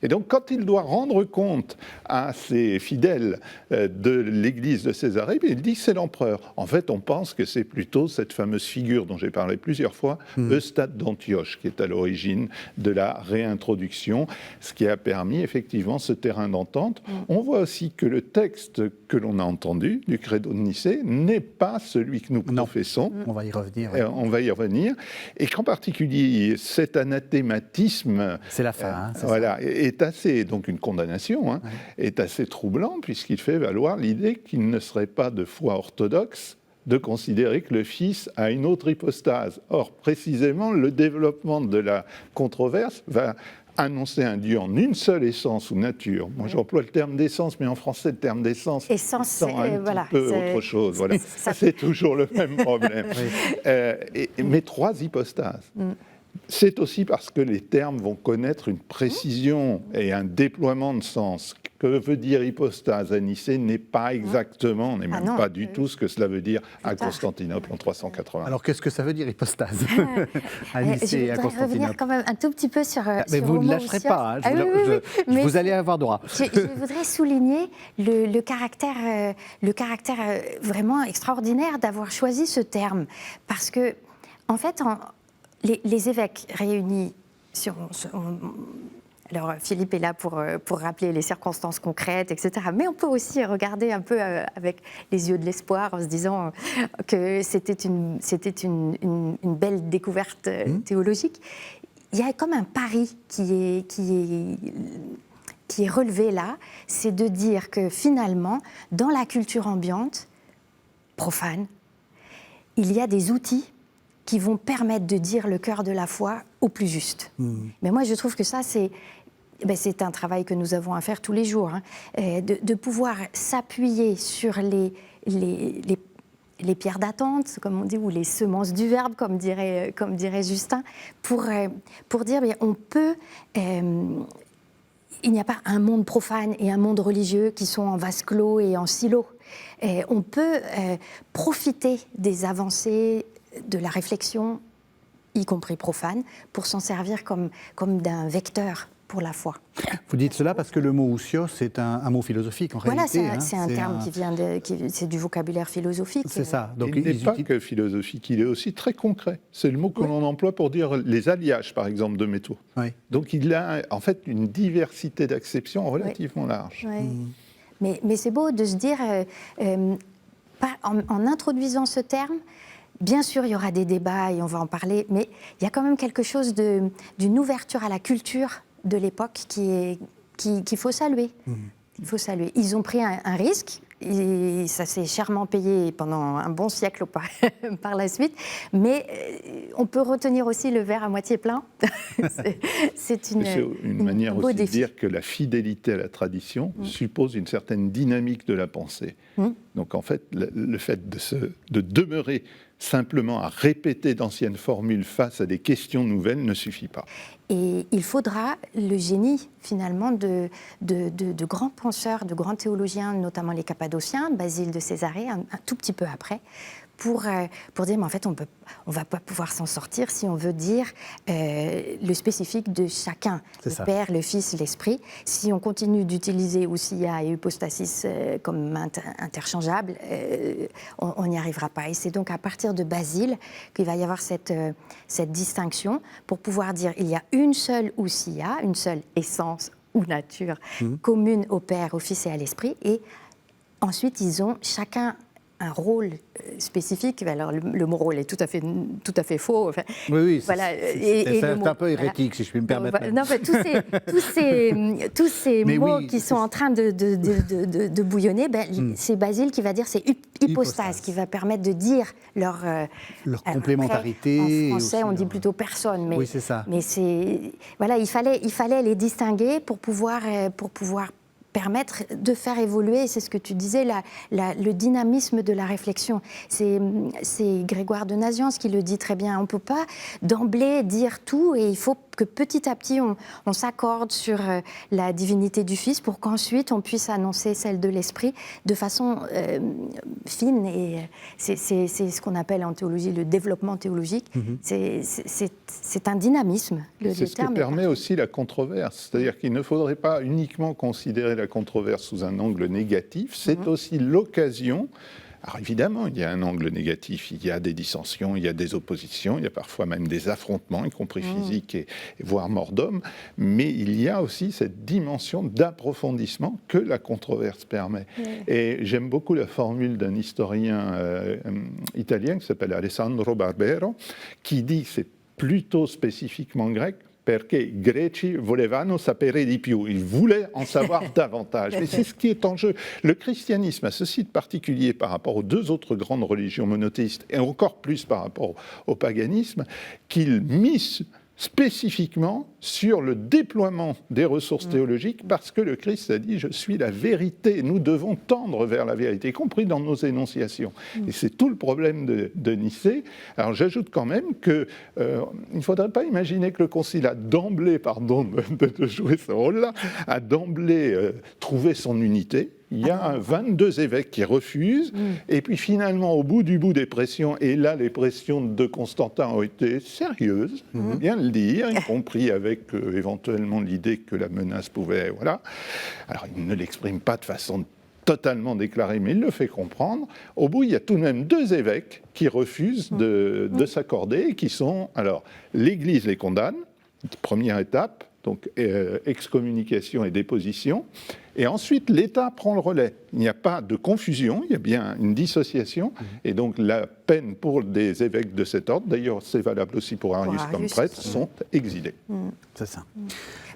Et donc, quand il doit rendre compte à ses fidèles de l'église de Césarée, il dit que c'est l'empereur. En fait, on pense que c'est plutôt cette fameuse figure dont j'ai parlé plusieurs fois, Eustate d'Antioche, qui est à l'origine de la réintroduction, ce qui a permis effectivement ce terrain d'entente. On voit aussi que le texte que l'on a entendu du credo de Nicée n'est pas celui que nous professons. On va y revenir. On va y revenir. Et qu'en particulier, cet anathématisme, c'est la fin, est assez, donc une condamnation, est assez troublant, puisqu'il fait valoir l'idée qu'il ne serait pas de foi orthodoxe de considérer que le Fils a une autre hypostase. Or, précisément, le développement de la controverse va annoncer un Dieu en une seule essence ou nature. Moi, j'emploie le terme d'essence, mais en français, le terme d'essence sent un petit peu autre chose. C'est toujours le même problème. Mais trois hypostases. C'est aussi parce que les termes vont connaître une précision et un déploiement de sens. Que veut dire hypostase à Nicée n'est pas exactement, n'est même pas du tout ce que cela veut dire à Constantinople en 380. Alors qu'est-ce que ça veut dire hypostase à Nicée et à Je voudrais revenir Constantinople? quand même un tout petit peu sur. Mais sur vous ne Homo lâcherez Ousios. pas, hein, Mais vous allez avoir droit. je voudrais souligner le caractère vraiment extraordinaire d'avoir choisi ce terme. Parce que, en fait, les évêques réunis alors, Philippe est là pour rappeler les circonstances concrètes, etc. Mais on peut aussi regarder un peu avec les yeux de l'espoir en se disant que c'était une belle découverte théologique. Il y a comme un pari qui est relevé là, c'est de dire que finalement, dans la culture ambiante, profane, il y a des outils qui vont permettre de dire le cœur de la foi au plus juste. Mais moi, je trouve que ça, c'est un travail que nous avons à faire tous les jours, hein, de pouvoir s'appuyer sur les pierres d'attente, comme on dit, ou les semences du verbe, comme dirait Justin, pour dire, on peut... il n'y a pas un monde profane et un monde religieux qui sont en vase clos et en silo. On peut profiter des avancées de la réflexion, y compris profane, pour s'en servir comme d'un vecteur pour la foi. Vous dites cela parce que le mot ousios, c'est un mot philosophique en réalité. Voilà, c'est un terme qui vient c'est du vocabulaire philosophique. C'est ça. Donc, il n'est pas que philosophique, il est aussi très concret. C'est le mot que l'on emploie pour dire les alliages, par exemple, de métaux. Oui. Donc il a en fait une diversité d'acceptions relativement large. Mais c'est beau de se dire, en introduisant ce terme, bien sûr, il y aura des débats et on va en parler, mais il y a quand même quelque chose d'une ouverture à la culture de l'époque qu'il faut saluer. Il faut saluer. Ils ont pris un risque, et ça s'est chèrement payé pendant un bon siècle par la suite, mais on peut retenir aussi le verre à moitié plein. C'est une manière aussi de dire que la fidélité à la tradition suppose une certaine dynamique de la pensée. Donc en fait, le fait de demeurer simplement à répéter d'anciennes formules face à des questions nouvelles ne suffit pas. Et il faudra le génie, finalement, de grands penseurs, de grands théologiens, notamment les Cappadociens, Basile de Césarée, un tout petit peu après, pour dire, mais en fait, on ne va pas pouvoir s'en sortir si on veut dire le spécifique de chacun, le Père, le Fils, l'Esprit. Si on continue d'utiliser ousia et hypostasis comme interchangeables, on n'y arrivera pas. Et c'est donc à partir de Basile qu'il va y avoir cette distinction pour pouvoir dire il y a une seule ousia, une seule essence ou nature commune au Père, au Fils et à l'Esprit. Et ensuite, ils ont chacun un rôle spécifique. Alors, le mot rôle est tout à fait faux. Enfin, oui, voilà. C'est un peu hérétique, si je puis me permettre. Non, tous ces mots qui sont en train de bouillonner, c'est Basile qui va dire, c'est hypostase, qui va permettre de dire leur complémentarité. En français, on dit plutôt personne. Mais, oui, c'est ça. Mais voilà, il fallait les distinguer pour pouvoir permettre de faire évoluer, c'est ce que tu disais, le dynamisme de la réflexion. C'est Grégoire de Nazianze qui le dit très bien. On ne peut pas d'emblée dire tout et il faut que petit à petit on s'accorde sur la divinité du Fils pour qu'ensuite on puisse annoncer celle de l'Esprit de façon fine. Et c'est ce qu'on appelle en théologie le développement théologique. C'est un dynamisme. C'est ce que permet aussi la controverse. C'est-à-dire qu'il ne faudrait pas uniquement considérer la controverse sous un angle négatif, c'est aussi l'occasion. Alors évidemment, il y a un angle négatif, il y a des dissensions, il y a des oppositions, il y a parfois même des affrontements, y compris physiques et voire morts d'hommes, mais il y a aussi cette dimension d'approfondissement que la controverse permet. Et j'aime beaucoup la formule d'un historien italien qui s'appelle Alessandro Barbero, qui dit, c'est plutôt spécifiquement grec, perché i Greci volevano sapere di più. Ils voulaient en savoir davantage. Mais c'est ce qui est en jeu. Le christianisme a ceci de particulier par rapport aux deux autres grandes religions monothéistes, et encore plus par rapport au paganisme, qu'il mise spécifiquement sur le déploiement des ressources théologiques, parce que le Christ a dit « je suis la vérité ». Nous devons tendre vers la vérité, y compris dans nos énonciations. Et c'est tout le problème de Nicée. Alors j'ajoute quand même qu'il ne faudrait pas imaginer que le Concile a d'emblée, pardon de jouer ce rôle-là, a d'emblée trouvé son unité. Il y a 22 évêques qui refusent, et puis finalement, au bout des pressions, et là, les pressions de Constantin ont été sérieuses, il faut bien le dire, y compris avec éventuellement l'idée que la menace pouvait... Voilà. Alors, il ne l'exprime pas de façon totalement déclarée, mais il le fait comprendre. Au bout, il y a tout de même 2 évêques qui refusent de s'accorder, et qui sont... Alors, l'Église les condamne, première étape, donc excommunication et déposition. Et ensuite, l'État prend le relais. Il n'y a pas de confusion, il y a bien une dissociation. Et donc, la peine pour des évêques de cet ordre, d'ailleurs, c'est valable aussi pour Arius comme prêtre, sont exilés. C'est ça.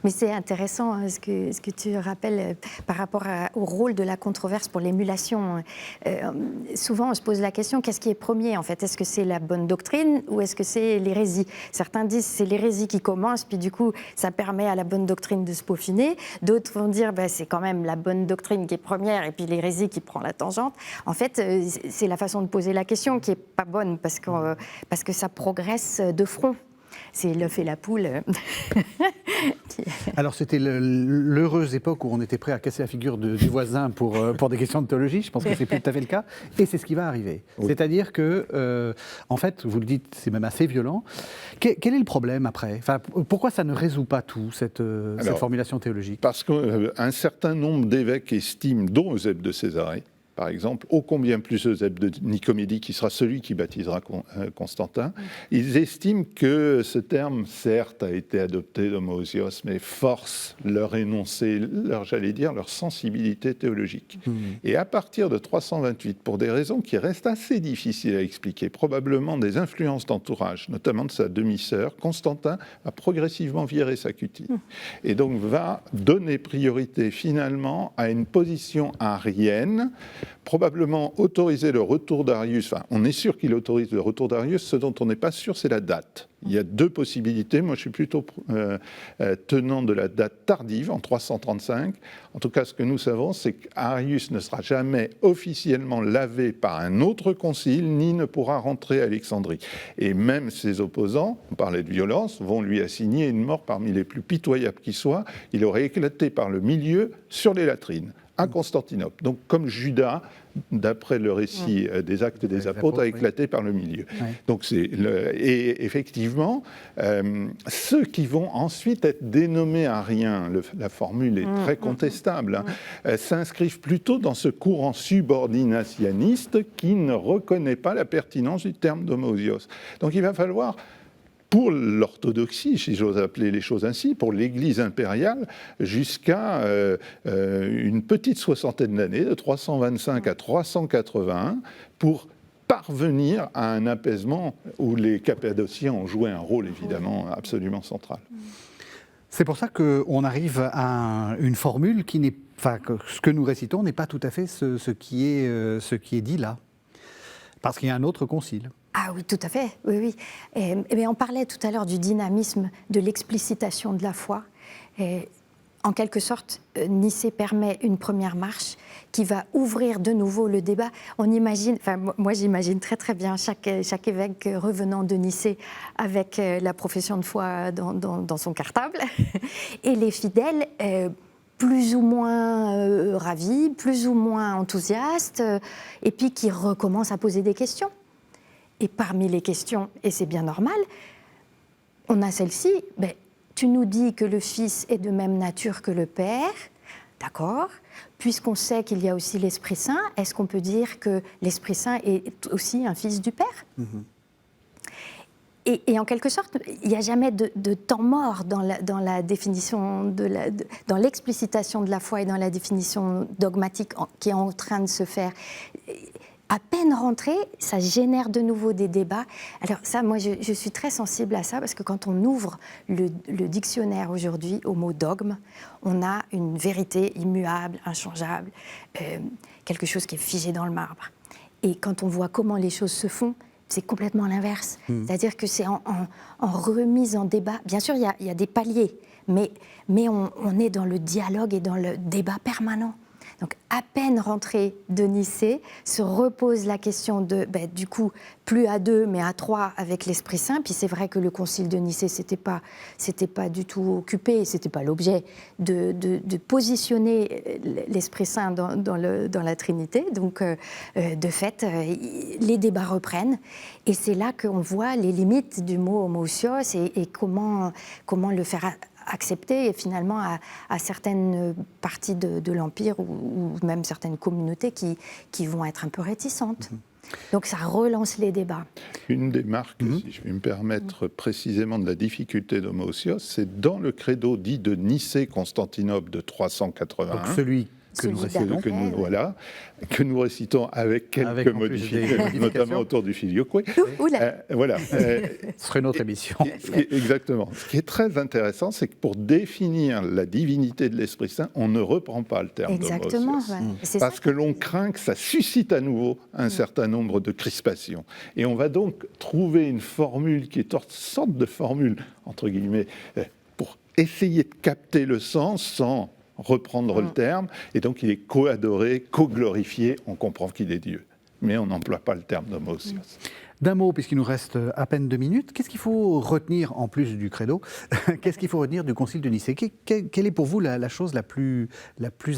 Mais c'est intéressant ce que tu rappelles par rapport au rôle de la controverse pour l'émulation. Souvent, on se pose la question, qu'est-ce qui est premier en fait? Est-ce que c'est la bonne doctrine ou est-ce que c'est l'hérésie? Certains disent c'est l'hérésie qui commence, puis du coup, ça permet à la bonne doctrine de se peaufiner. D'autres vont dire c'est quand même la bonne doctrine qui est première et puis l'hérésie qui prend la tangente. En fait, c'est la façon de poser la question qui n'est pas bonne parce que ça progresse de front. C'est l'œuf et la poule. Alors, c'était l'heureuse époque où on était prêt à casser la figure du voisin pour des questions de théologie. Je pense que c'est plus tout à fait le cas. Et c'est ce qui va arriver. Oui. C'est-à-dire que, en fait, vous le dites, c'est même assez violent. Quel est le problème après? Enfin, pourquoi ça ne résout pas tout, cette formulation théologique? Parce qu'un certain nombre d'évêques estiment, dont Eusèbe de Césarée, par exemple, ô combien plus Eusèbe de Nicomédie, qui sera celui qui baptisera Constantin, ils estiment que ce terme, certes, a été adopté d'homoousios, mais force leur énoncé, leur sensibilité théologique. Et à partir de 328, pour des raisons qui restent assez difficiles à expliquer, probablement des influences d'entourage, notamment de sa demi-sœur, Constantin a progressivement viré sa cutie. Et donc va donner priorité finalement à une position arienne, probablement autoriser le retour d'Arius. Enfin, on est sûr qu'il autorise le retour d'Arius. Ce dont on n'est pas sûr, c'est la date. Il y a 2 possibilités. Moi, je suis plutôt tenant de la date tardive, en 335. En tout cas, ce que nous savons, c'est qu'Arius ne sera jamais officiellement lavé par un autre concile, ni ne pourra rentrer à Alexandrie. Et même ses opposants, on parlait de violence, vont lui assigner une mort parmi les plus pitoyables qui soient. Il aurait éclaté par le milieu sur les latrines, à Constantinople. Donc, comme Judas, d'après le récit des Actes des Apôtres, a éclaté par le milieu. Oui. Donc, et effectivement, ceux qui vont ensuite être dénommés ariens, la formule est très contestable, s'inscrivent plutôt dans ce courant subordinationiste qui ne reconnaît pas la pertinence du terme d'homoousios. Donc, il va falloir, pour l'orthodoxie, si j'ose appeler les choses ainsi, pour l'Église impériale, jusqu'à une petite soixantaine d'années, de 325 à 381, pour parvenir à un apaisement où les Cappadociens ont joué un rôle évidemment absolument central. C'est pour ça qu'on arrive à une formule qui n'est, enfin, ce que nous récitons n'est pas tout à fait ce qui est dit là, parce qu'il y a un autre concile. Ah oui, tout à fait, oui. Et on parlait tout à l'heure du dynamisme, de l'explicitation de la foi. Et en quelque sorte, Nicée permet une première marche qui va ouvrir de nouveau le débat. On imagine, enfin moi j'imagine très très bien chaque évêque revenant de Nicée avec la profession de foi dans son cartable et les fidèles plus ou moins ravis, plus ou moins enthousiastes, et puis qui recommencent à poser des questions. Et parmi les questions, et c'est bien normal, on a celle-ci, tu nous dis que le Fils est de même nature que le Père, d'accord? Puisqu'on sait qu'il y a aussi l'Esprit Saint, est-ce qu'on peut dire que l'Esprit Saint est aussi un Fils du Père? Et en quelque sorte, il n'y a jamais de temps mort dans la définition, dans l'explicitation de la foi et dans la définition dogmatique qui est en train de se faire. À peine rentré, ça génère de nouveau des débats. Alors ça, moi, je suis très sensible à ça parce que quand on ouvre le dictionnaire aujourd'hui au mot dogme, on a une vérité immuable, inchangeable, quelque chose qui est figé dans le marbre. Et quand on voit comment les choses se font, c'est complètement l'inverse. C'est-à-dire que c'est en remise en débat. Bien sûr, il y a des paliers, mais on est dans le dialogue et dans le débat permanent. Donc, à peine rentré de Nicée, se repose la question de, du coup, plus à 2, mais à 3 avec l'Esprit Saint. Puis c'est vrai que le Concile de Nicée, c'était pas du tout occupé, c'était pas l'objet de positionner l'Esprit Saint dans la Trinité. Donc, de fait, les débats reprennent. Et c'est là qu'on voit les limites du mot homoousios et comment le faire accepté finalement à certaines parties de l'Empire ou même certaines communautés qui vont être un peu réticentes. Donc ça relance les débats. Une des marques, si je vais me permettre précisément de la difficulté d'homoousios, c'est dans le credo dit de Nicée-Constantinople de 381. Donc celui que nous récitons. Que nous récitons avec quelques modifications, notamment autour du filioque. Voilà. Ce serait notre émission. Exactement. Ce qui est très intéressant, c'est que pour définir la divinité de l'Esprit Saint, on ne reprend pas le terme d'homoousios. Exactement. Parce que l'on craint que ça suscite à nouveau un certain nombre de crispations. Et on va donc trouver une formule qui est une sorte de formule, entre guillemets, pour essayer de capter le sens sans reprendre le terme, et donc il est co-adoré, co-glorifié, on comprend qu'il est Dieu. Mais on n'emploie pas le terme d'homoousios. D'un mot, puisqu'il nous reste à peine 2 minutes, qu'est-ce qu'il faut retenir, en plus du credo, qu'est-ce qu'il faut retenir du Concile de Nicée ? Quelle est pour vous la chose la plus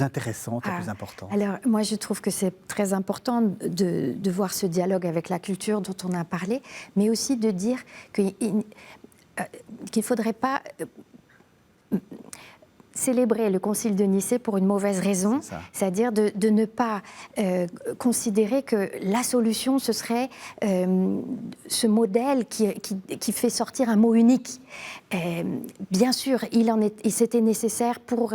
intéressante, la plus importante ? Alors, moi, je trouve que c'est très important de voir ce dialogue avec la culture dont on a parlé, mais aussi de dire qu'il ne faudrait pas célébrer le Concile de Nicée pour une mauvaise raison, c'est-à-dire de ne pas considérer que la solution, ce serait ce modèle qui fait sortir un mot unique. Bien sûr, c'était nécessaire pour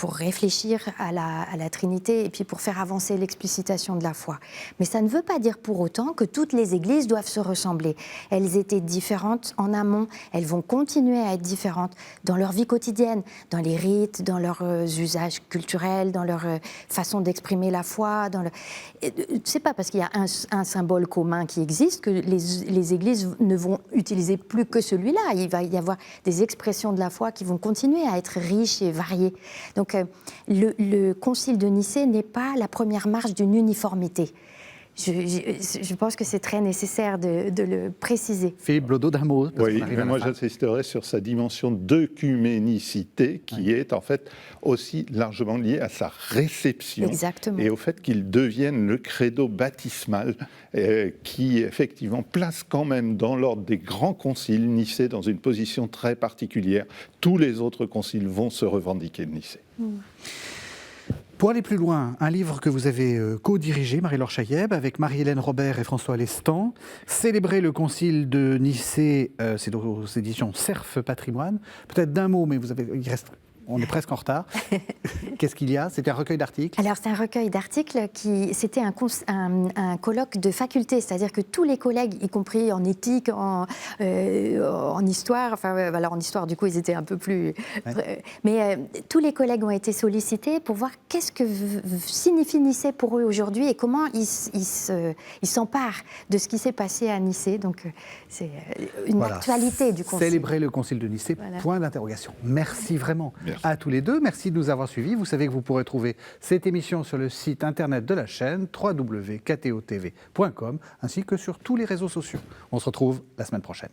réfléchir à la Trinité et puis pour faire avancer l'explicitation de la foi. Mais ça ne veut pas dire pour autant que toutes les églises doivent se ressembler. Elles étaient différentes en amont, elles vont continuer à être différentes dans leur vie quotidienne, dans les rites, dans leurs usages culturels, dans leur façon d'exprimer la foi. C'est pas parce qu'il y a un symbole commun qui existe que les églises ne vont utiliser plus que celui-là. Il va y avoir des expressions de la foi qui vont continuer à être riches et variées. Donc le Concile de Nicée n'est pas la première marche d'une uniformité. Je pense que c'est très nécessaire de le préciser. Philippe Blodeau, d'un mot. Oui, mais moi j'insisterai sur sa dimension d'œcuménicité qui est en fait aussi largement liée à sa réception. Exactement. Et au fait qu'il devienne le credo baptismal qui effectivement place quand même dans l'ordre des grands conciles Nicée dans une position très particulière. Tous les autres conciles vont se revendiquer de Nicée. Pour aller plus loin, un livre que vous avez co-dirigé, Marie-Laure Chayeb, avec Marie-Hélène Robert et François Lestan, Célébrer le Concile de Nicée, c'est aux éditions Cerf Patrimoine. Peut-être d'un mot, mais on est presque en retard. Qu'est-ce qu'il y a ? C'était un recueil d'articles ? Alors, c'est un recueil d'articles c'était un colloque de faculté, c'est-à-dire que tous les collègues, y compris en éthique, en histoire, alors en histoire, du coup, ils étaient un peu plus... mais tous les collègues ont été sollicités pour voir qu'est-ce que signifie Nicée pour eux aujourd'hui et comment ils s'emparent de ce qui s'est passé à Nicée. Donc, c'est une actualité du Concile. Célébrer le Concile de Nicée, point d'interrogation. Merci vraiment. Merci. À tous les deux. Merci de nous avoir suivis. Vous savez que vous pourrez trouver cette émission sur le site internet de la chaîne www.ktotv.com ainsi que sur tous les réseaux sociaux. On se retrouve la semaine prochaine.